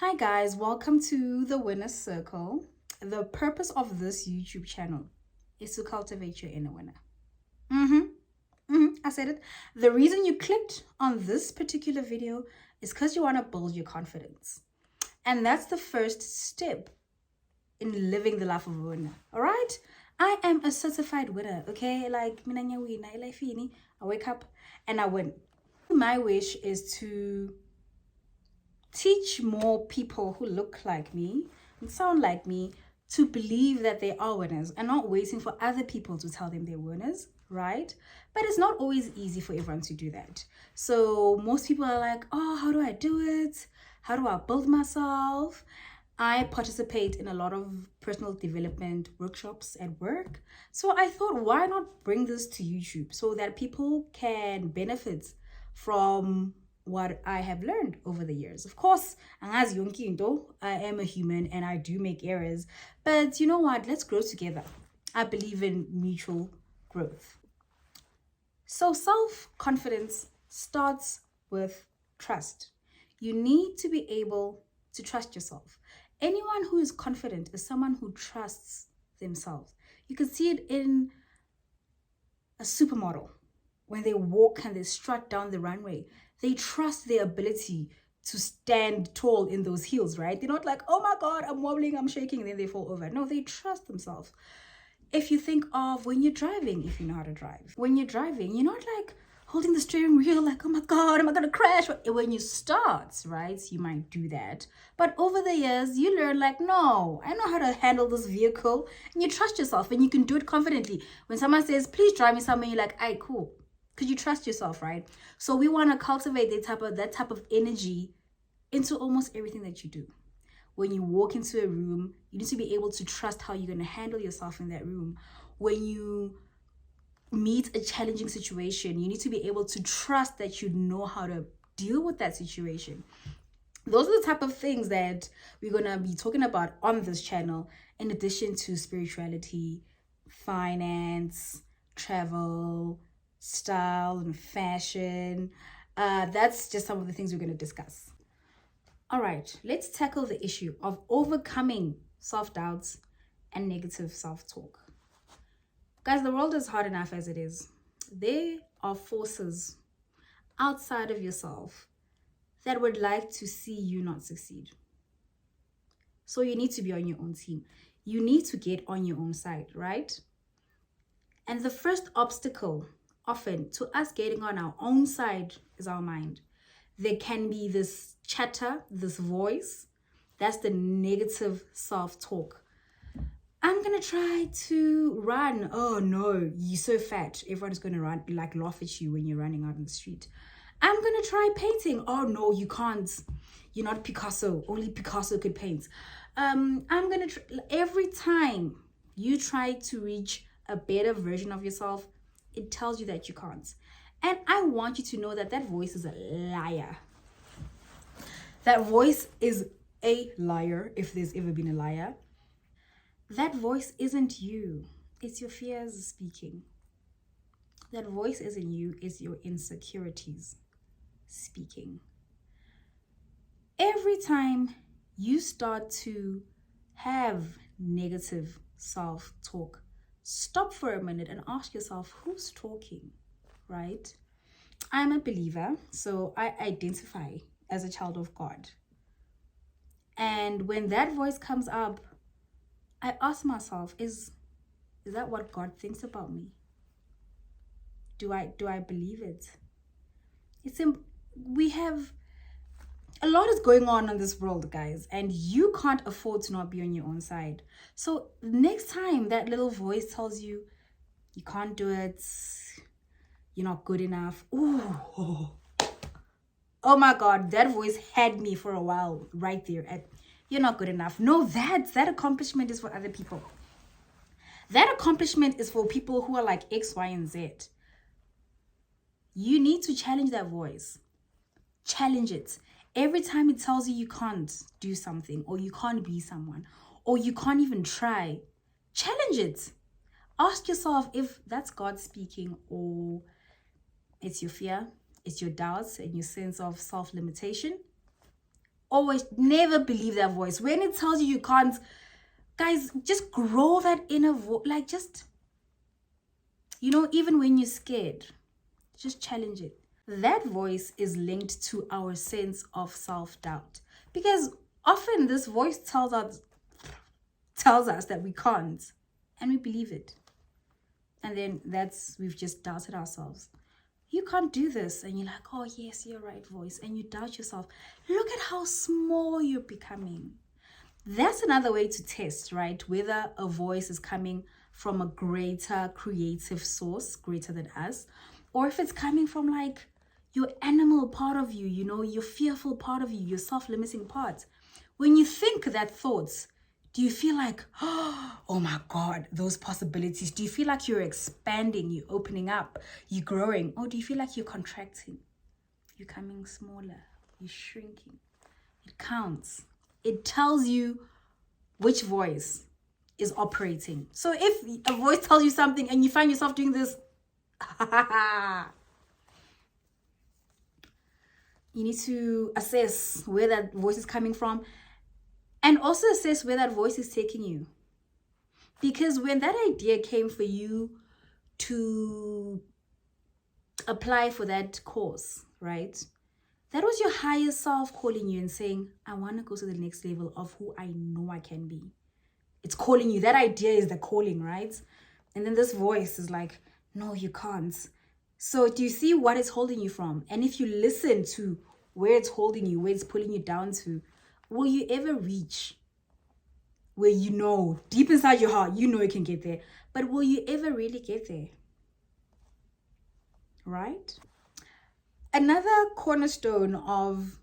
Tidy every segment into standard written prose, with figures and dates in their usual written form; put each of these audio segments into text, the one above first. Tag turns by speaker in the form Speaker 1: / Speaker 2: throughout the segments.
Speaker 1: Hi guys, welcome to the Winner's Circle. The purpose of this YouTube channel is to cultivate your inner winner. I said it. The reason you clicked on this particular video is because you want to build your confidence. And that's the first step in living the life of a winner. All right? I am a certified winner, okay? Like, I wake up and I win. My wish is to teach more people who look like me and sound like me to believe that they are winners and not waiting for other people to tell them they're winners, right? But it's not always easy for everyone to do that. So most people are like, oh, how do I do it? How do I build myself? I participate in a lot of personal development workshops at work. So I thought, why not bring this to YouTube so that people can benefit from what I have learned over the years. Of course, as yonke into, I am a human and I do make errors. But you know what? Let's grow together. I believe in mutual growth. So self-confidence starts with trust. You need to be able to trust yourself. Anyone who is confident is someone who trusts themselves. You can see it in a supermodel. When they walk and they strut down the runway, they trust their ability to stand tall in those heels, right? They're not like, oh my God, I'm wobbling, I'm shaking, and then they fall over. No, they trust themselves. If you think of when you're driving, if you know how to drive, when you're driving, you're not like holding the steering wheel like, oh my God, am I gonna crash? When you start, right, you might do that. But over the years, you learn like, no, I know how to handle this vehicle. And you trust yourself and you can do it confidently. When someone says, please drive me somewhere, you're like, aye, cool. Because you trust yourself, right? So we want to cultivate that type of energy into almost everything that you do. When you walk into a room, you need to be able to trust how you're going to handle yourself in that room. When you meet a challenging situation, you need to be able to trust that you know how to deal with that situation. Those are the type of things that we're going to be talking about on this channel, in addition to spirituality, finance, travel, style and fashion. That's just some of the things we're going to discuss. All right, let's tackle the issue of overcoming self-doubts and negative self-talk. Guys, the world is hard enough as it is. There are forces outside of yourself that would like to see you not succeed. So you need to be on your own team. You need to get on your own side, right? And the first obstacle often to us getting on our own side is our mind. There can be this chatter, this voice, that's the negative self-talk. I'm gonna try to run. Oh no, you're so fat. Everyone's gonna run, like laugh at you when you're running out in the street. I'm gonna try painting. Oh no, you can't. You're not Picasso. Only Picasso could paint. I'm gonna every time you try to reach a better version of yourself, it tells you that you can't. And I want you to know that that voice is a liar. That voice is a liar, if there's ever been a liar. That voice isn't you. It's your fears speaking. That voice isn't you. It's your insecurities speaking. Every time you start to have negative self-talk, stop for a minute and ask yourself, who's talking, right? I'm a believer, so I identify as a child of God. And when that voice comes up, I ask myself, is that what God thinks about me? Do I believe it? We have a lot is going on in this world, guys, and you can't afford to not be on your own side. So next time that little voice tells you you can't do it, you're not good enough, oh my God, that voice had me for a while right there at, you're not good enough. No, that accomplishment is for other people. That accomplishment is for people who are like X, Y, and Z. You need to challenge that voice. Challenge it. Every time it tells you can't do something, or you can't be someone, or you can't even try, challenge it. Ask yourself if that's God speaking, or it's your fear, it's your doubts and your sense of self-limitation, Always never believe that voice. When it tells you you can't, guys, just grow that inner voice. Like, just, even when you're scared, just challenge it. That voice is linked to our sense of self-doubt, because often this voice tells us that we can't, and we believe it. And then we've just doubted ourselves. You can't do this. And you're like, oh yes, you're right, voice. And you doubt yourself. Look at how small you're becoming. That's another way to test, right? Whether a voice is coming from a greater creative source, greater than us, or if it's coming from like your animal part of you, your fearful part of you, your self-limiting part. When you think that thoughts, do you feel like, oh my God, those possibilities? Do you feel like you're expanding, you're opening up, you're growing? Or do you feel like you're contracting? You're coming smaller, you're shrinking. It counts. It tells you which voice is operating. So if a voice tells you something and you find yourself doing this, you need to assess where that voice is coming from, and also assess where that voice is taking you. Because when that idea came for you to apply for that course, right? That was your higher self calling you and saying, I want to go to the next level of who I know I can be. It's calling you. That idea is the calling, right? And then this voice is like, no, you can't. So do you see what it's holding you from? And if you listen to where it's holding you, where it's pulling you down to, will you ever reach where deep inside your heart, you can get there? But will you ever really get there? Right? Another cornerstone of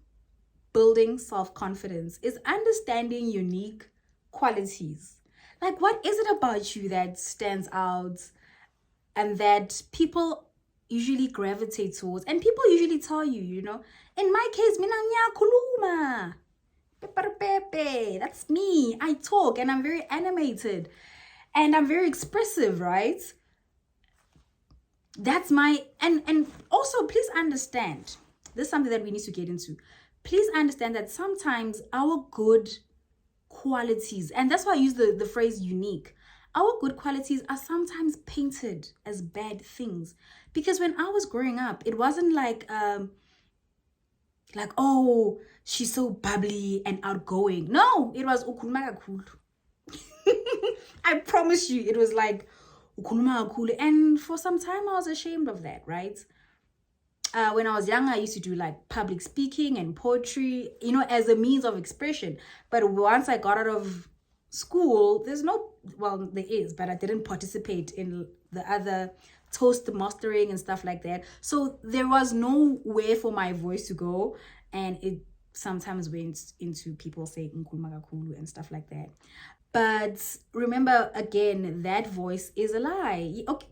Speaker 1: building self-confidence is understanding unique qualities. Like, what is it about you that stands out and that people usually gravitate towards? And people usually tell you, in my case, mina ngiyakhuluma. Pepe, that's me. I talk and I'm very animated and I'm very expressive, right? That's and also please understand, this is something that we need to get into. Please understand that sometimes our good qualities, and that's why I use the phrase unique, our good qualities are sometimes painted as bad things. Because when I was growing up, it wasn't like, oh, she's so bubbly and outgoing. No, it was ukhuluma kakhulu. I promise you, it was like ukhuluma kakhulu. And for some time, I was ashamed of that, right? When I was younger, I used to do like public speaking and poetry, as a means of expression. But once I got out of school, there is, but I didn't participate in the other toast mastering and stuff like that. So there was nowhere for my voice to go, and it sometimes went into people saying nkuluma kakhulu and stuff like that. But remember, again, that voice is a lie. Okay,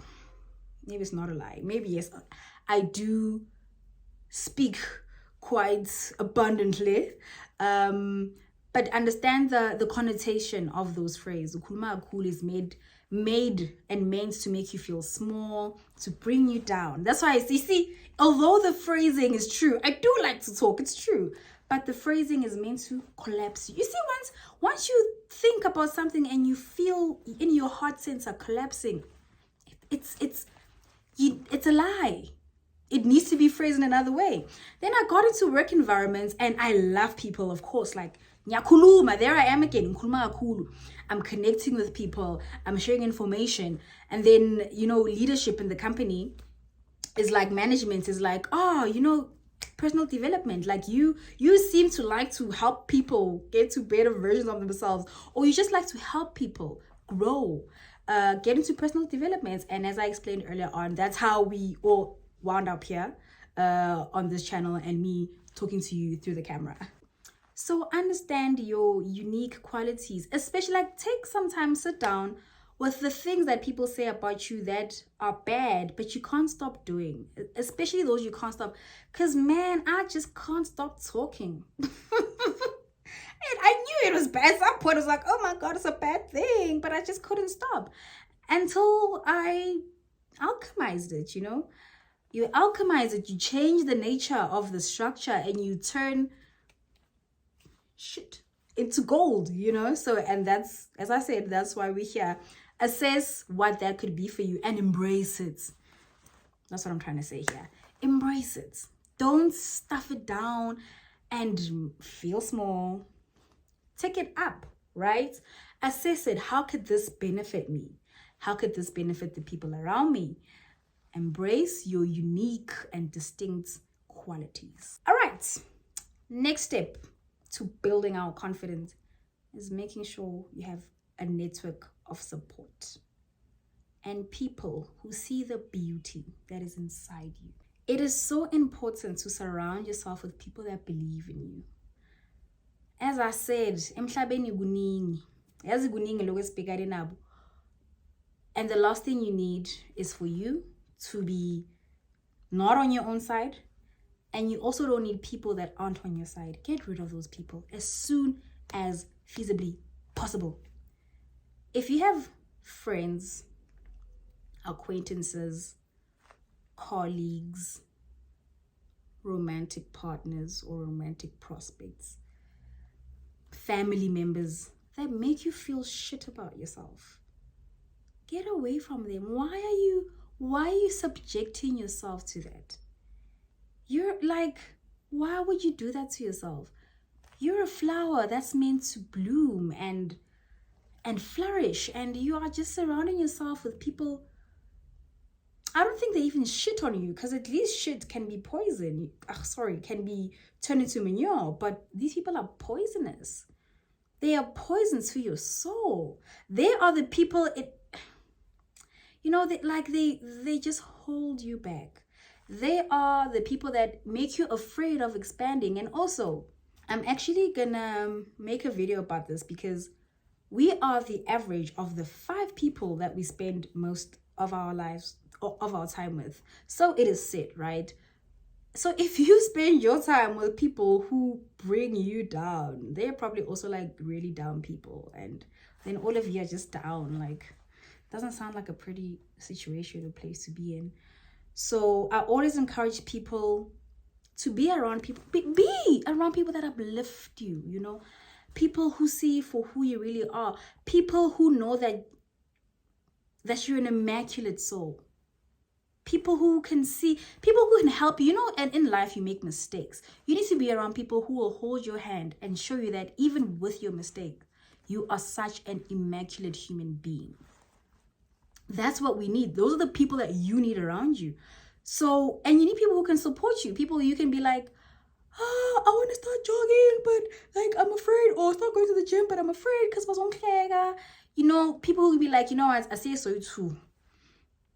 Speaker 1: maybe it's not a lie. Maybe yes, I do speak quite abundantly, but understand the connotation of those phrases. Ukhuluma kakhulu is made and meant to make you feel small, to bring you down. That's why you see, although the phrasing is true, I do like to talk, it's true, but the phrasing is meant to collapse you. You see, once you think about something and you feel in your heart center collapsing, it's a lie. It needs to be phrased in another way. Then I got into work environments and I love people, of course, like nyakuluma, there I am again, nkuluma kakhulu. I'm connecting with people, I'm sharing information. And then, leadership in the company is like, management is like, personal development. Like you seem to like to help people get to better versions of themselves, or you just like to help people grow, get into personal development. And as I explained earlier on, that's how we all wound up here on this channel and me talking to you through the camera. So understand your unique qualities, especially take some time, sit down with the things that people say about you that are bad, but you can't stop doing, especially those you can't stop. Because man, I just can't stop talking. And I knew it was bad. At some point, I was like, oh my God, it's a bad thing, but I just couldn't stop until I alchemized it, You alchemize it, you change the nature of the structure, and you turn shit into gold, you know? So, and that's, as I said, that's why we're here. Assess what that could be for you and embrace it. That's what I'm trying to say here. Embrace it. Don't stuff it down and feel small. Take it up, right? Assess it. How could this benefit me? How could this benefit the people around me? Embrace your unique and distinct qualities. All right. Next step to building our confidence is making sure you have a network of support and people who see the beauty that is inside you. It is so important to surround yourself with people that believe in you. As I said, emhlabeni kuningi. Yazi kuningi lokho esibhekane nabo. And the last thing you need is for you to be not on your own side. And you also don't need people that aren't on your side. Get rid of those people as soon as feasibly possible. If you have friends, acquaintances, colleagues, romantic partners or romantic prospects, family members that make you feel shit about yourself, get away from them. Why are you subjecting yourself to that? You're like, why would you do that to yourself? You're a flower that's meant to bloom and flourish, and you are just surrounding yourself with people. I don't think they even shit on you, because at least shit can be poison. Can be turned into manure, but these people are poisonous. They are poison to your soul. They are the people, they just hold you back. They are the people that make you afraid of expanding. And also, I'm actually gonna make a video about this, because we are the average of the 5 people that we spend most of our lives, of our time with. So it is said, right? So if you spend your time with people who bring you down, they're probably also like really down people. And then all of you are just down. Like, doesn't sound like a pretty situation or place to be in. So I always encourage people to be around people, be around people that uplift you, you know, people who see you for who you really are, people who know that you're an immaculate soul, people who can see, people who can help you, you know. And in life you make mistakes. You need to be around people who will hold your hand and show you that even with your mistake, you are such an immaculate human being. That's what we need. Those are the people that you need around you. So, and you need people who can support you. People you can be like, I want to start jogging, but like I'm afraid, or start going to the gym, but I'm afraid because was on clear. You know, people will be like, you know what, I say so too.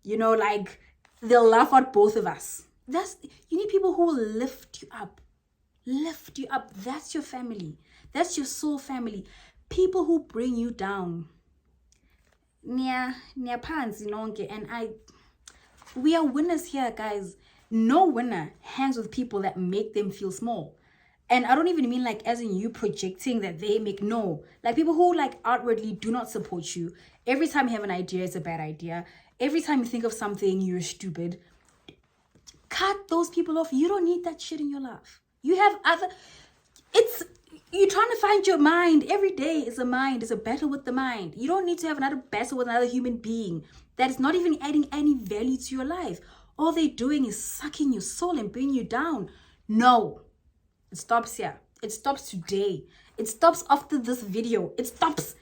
Speaker 1: You know, like they'll laugh at both of us. You need people who will lift you up. Lift you up. That's your family. That's your soul family. People who bring you down. Near pants, you know, and we are winners here, guys. No winner hangs with people that make them feel small. And I don't even mean like as in you projecting that they make, no. Like people who like outwardly do not support you. Every time you have an idea, it's a bad idea. Every time you think of something, you're stupid. Cut those people off. You don't need that shit in your life. You have you're trying to find your mind. Every day is a mind. It's a battle with the mind. You don't need to have another battle with another human being that is not even adding any value to your life. All they're doing is sucking your soul and bringing you down. No. It stops here. It stops today. It stops after this video. It stops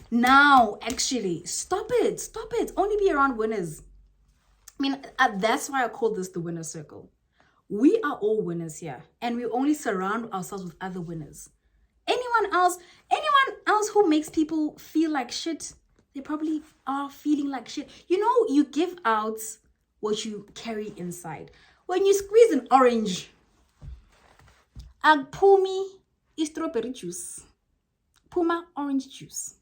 Speaker 1: now, actually. Stop it. Stop it. Only be around winners. I mean, that's why I call this the winner circle. We are all winners here. And we only surround ourselves with other winners. Anyone else who makes people feel like shit, they probably are feeling like shit. You know, you give out what you carry inside. When you squeeze an orange, pumi is strawberry juice. Puma orange juice.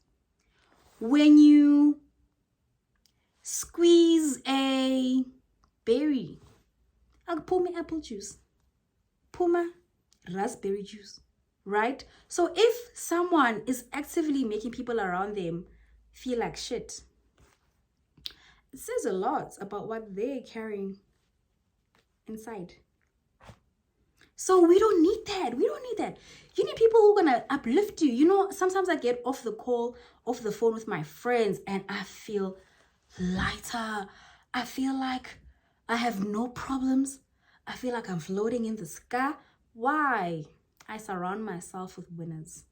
Speaker 1: When you squeeze a berry, pumi apple juice. Puma raspberry juice. Right? So if someone is actively making people around them feel like shit, it says a lot about what they're carrying inside. So we don't need that. We don't need that. You need people who are gonna uplift you. You know, sometimes I get off the phone with my friends, and I feel lighter. I feel like I have no problems. I feel like I'm floating in the sky. Why? I surround myself with winners.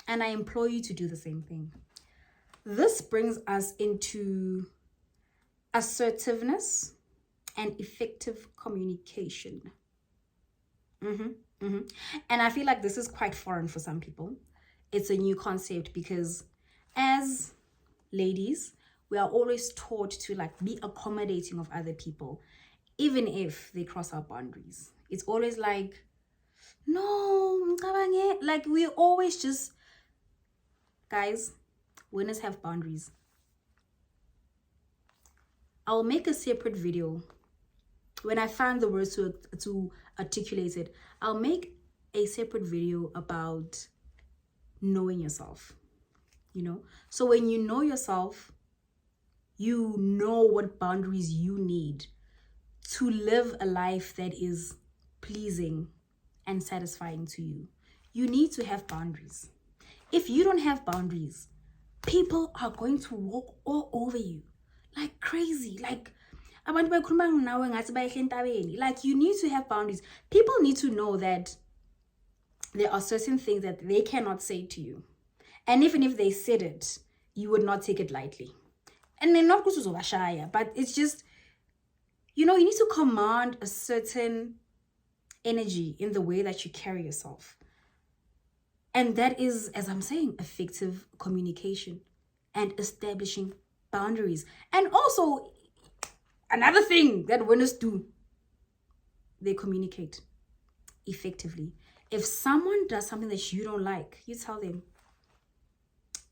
Speaker 1: And I implore you to do the same thing. This brings us into assertiveness and effective communication. And I feel like this is quite foreign for some people. It's a new concept because as ladies, we are always taught to like be accommodating of other people, even if they cross our boundaries. It's always like, no, like we always just, guys, winners have boundaries. I'll make a separate video when I find the words to articulate it. I'll make a separate video about knowing yourself, you know. So when you know yourself, you know what boundaries you need to live a life that is pleasing and satisfying to you. You need to have boundaries. If you don't have boundaries, people are going to walk all over you like crazy. Like you need to have boundaries. People need to know that there are certain things that they cannot say to you. And even if they said it, you would not take it lightly. And they're not going to shy, but it's just, you know, you need to command a certain energy in the way that you carry yourself. And that is, as I'm saying, effective communication and establishing boundaries. And also, another thing that winners do, they communicate effectively. If someone does something that you don't like, you tell them.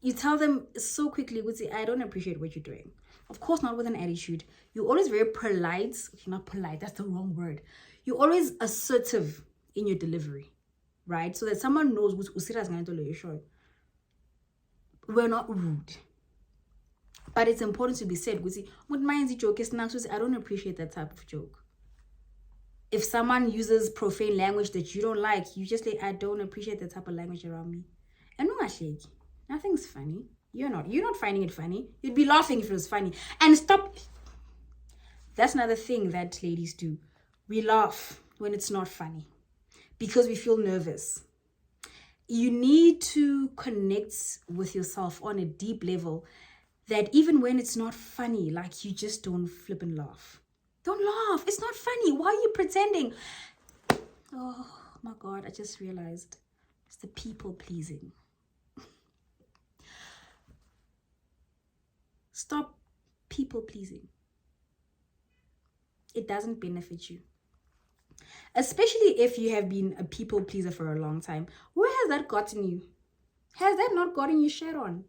Speaker 1: You tell them so quickly, would say, I don't appreciate what you're doing. Of course, not with an attitude. You're always very polite. You're not polite, that's the wrong word. You're always assertive in your delivery, right? So that someone knows we're not rude. But it's important to be said. I don't appreciate that type of joke. If someone uses profane language that you don't like, you just say, I don't appreciate that type of language around me. And nothing's funny. You're not finding it funny. You'd be laughing if it was funny. And stop. That's another thing that ladies do. We laugh when it's not funny because we feel nervous. You need to connect with yourself on a deep level that even when it's not funny, like you just don't flip and laugh. Don't laugh. It's not funny. Why are you pretending? Oh my God, I just realized it's the people pleasing. Stop people pleasing. It doesn't benefit you. Especially if you have been a people pleaser for a long time. Where has that gotten you? Has that not gotten you shit on?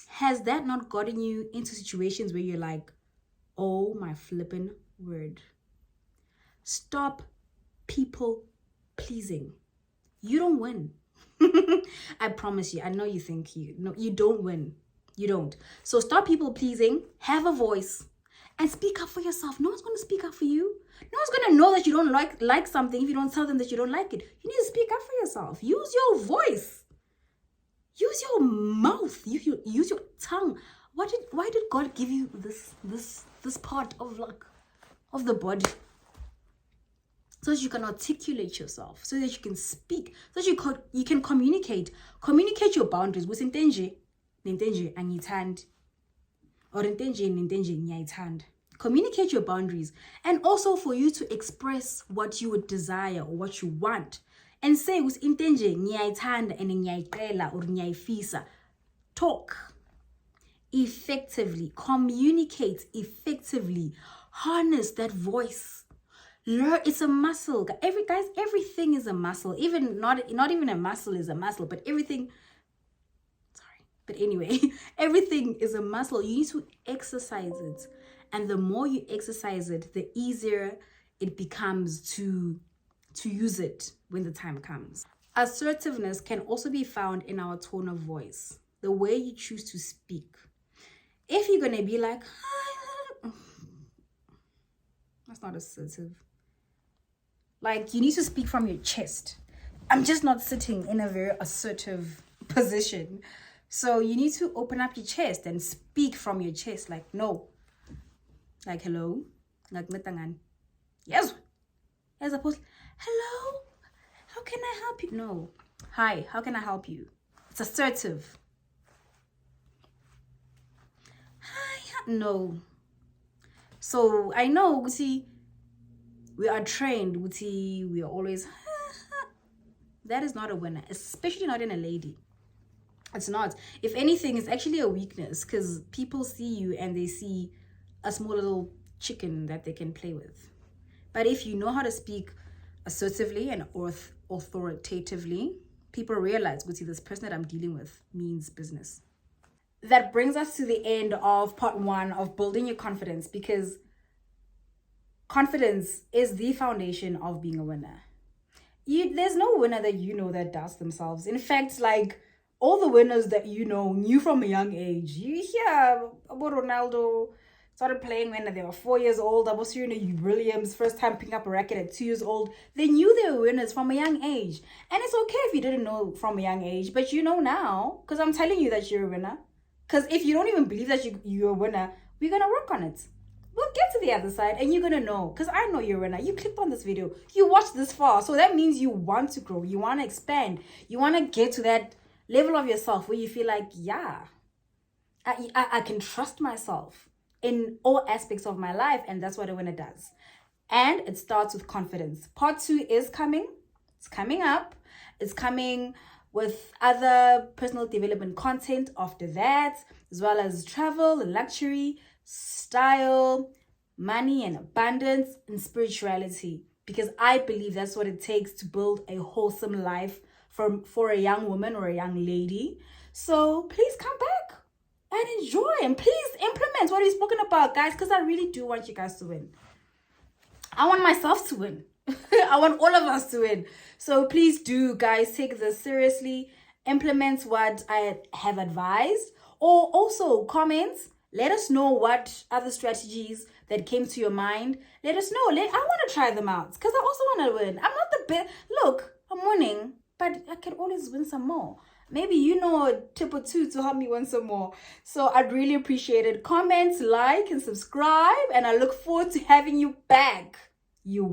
Speaker 1: Has that not gotten you into situations where you're like, oh my flippin' word? Stop people pleasing. You don't win. I promise you. I know you think you don't win. You don't. So stop people pleasing, have a voice, and speak up for yourself. No one's going to speak up for you. No one's going to know that you don't like something if you don't tell them that you don't like it. You need to speak up for yourself. Use your voice. Use your mouth. Use your tongue. Why did God give you this part of the body? So that you can articulate yourself, so that you can speak, so that you can communicate. Communicate your boundaries. With intenje angithandi, or intenje ngiyayithanda. Communicate your boundaries, and also for you to express what you would desire or what you want, and say with intenje ngiyayithanda and ngiyayicela or ngiyayifisa. Talk effectively, communicate effectively, harness that voice. Learn, it's a muscle. Everything is a muscle. Even not even a muscle is a muscle, but everything. Sorry, but anyway, everything is a muscle. You need to exercise it, and the more you exercise it, the easier it becomes to use it when the time comes. Assertiveness can also be found in our tone of voice, the way you choose to speak. If you're gonna be like, that's not assertive. Like, you need to speak from your chest. I'm just not sitting in a very assertive position. So you need to open up your chest and speak from your chest. Like, no. Like, hello. Like, metangan. Yes. As opposed, hello. How can I help you? No. Hi, how can I help you? It's assertive. Hi. No. So I know, see, we are trained, we are always, that is not a winner, especially not in a lady. It's not. If anything, it's actually a weakness, because people see you and they see a small little chicken that they can play with. But if you know how to speak assertively and authoritatively, people realize, see, this person that I'm dealing with means business. That brings us to the end of part 1 of building your confidence, because confidence is the foundation of being a winner. There's no winner that you know that doubts themselves. In fact, like, all the winners that you know knew from a young age. You hear about Ronaldo started playing when they were 4 years old. About Serena Williams, first time picking up a racket at 2 years old. They knew they were winners from a young age. And it's okay if you didn't know from a young age, but you know now, because I'm telling you that you're a winner. Because if you don't even believe that you're a winner, we're going to work on it. We'll get to the other side and you're going to know, because I know you're a winner. You clicked on this video. You watched this far. So that means you want to grow. You want to expand. You want to get to that level of yourself where you feel like, yeah, I can trust myself in all aspects of my life. And that's what a winner does. And it starts with confidence. Part 2 is coming. It's coming up. It's coming with other personal development content after that, as well as travel and luxury, style, money and abundance, and spirituality. Because I believe that's what it takes to build a wholesome life for a young woman or a young lady. So please come back and enjoy, and please implement what we've spoken about, guys, because I really do want you guys to win. I want myself to win. I want all of us to win. So please do, guys, take this seriously. Implement what I have advised. Or also comments. Let us know what other strategies that came to your mind. Let us know. I want to try them out because I also want to win. I'm not the best. Look, I'm winning, but I can always win some more. Maybe you know a tip or two to help me win some more. So I'd really appreciate it. Comment, like, and subscribe. And I look forward to having you back. You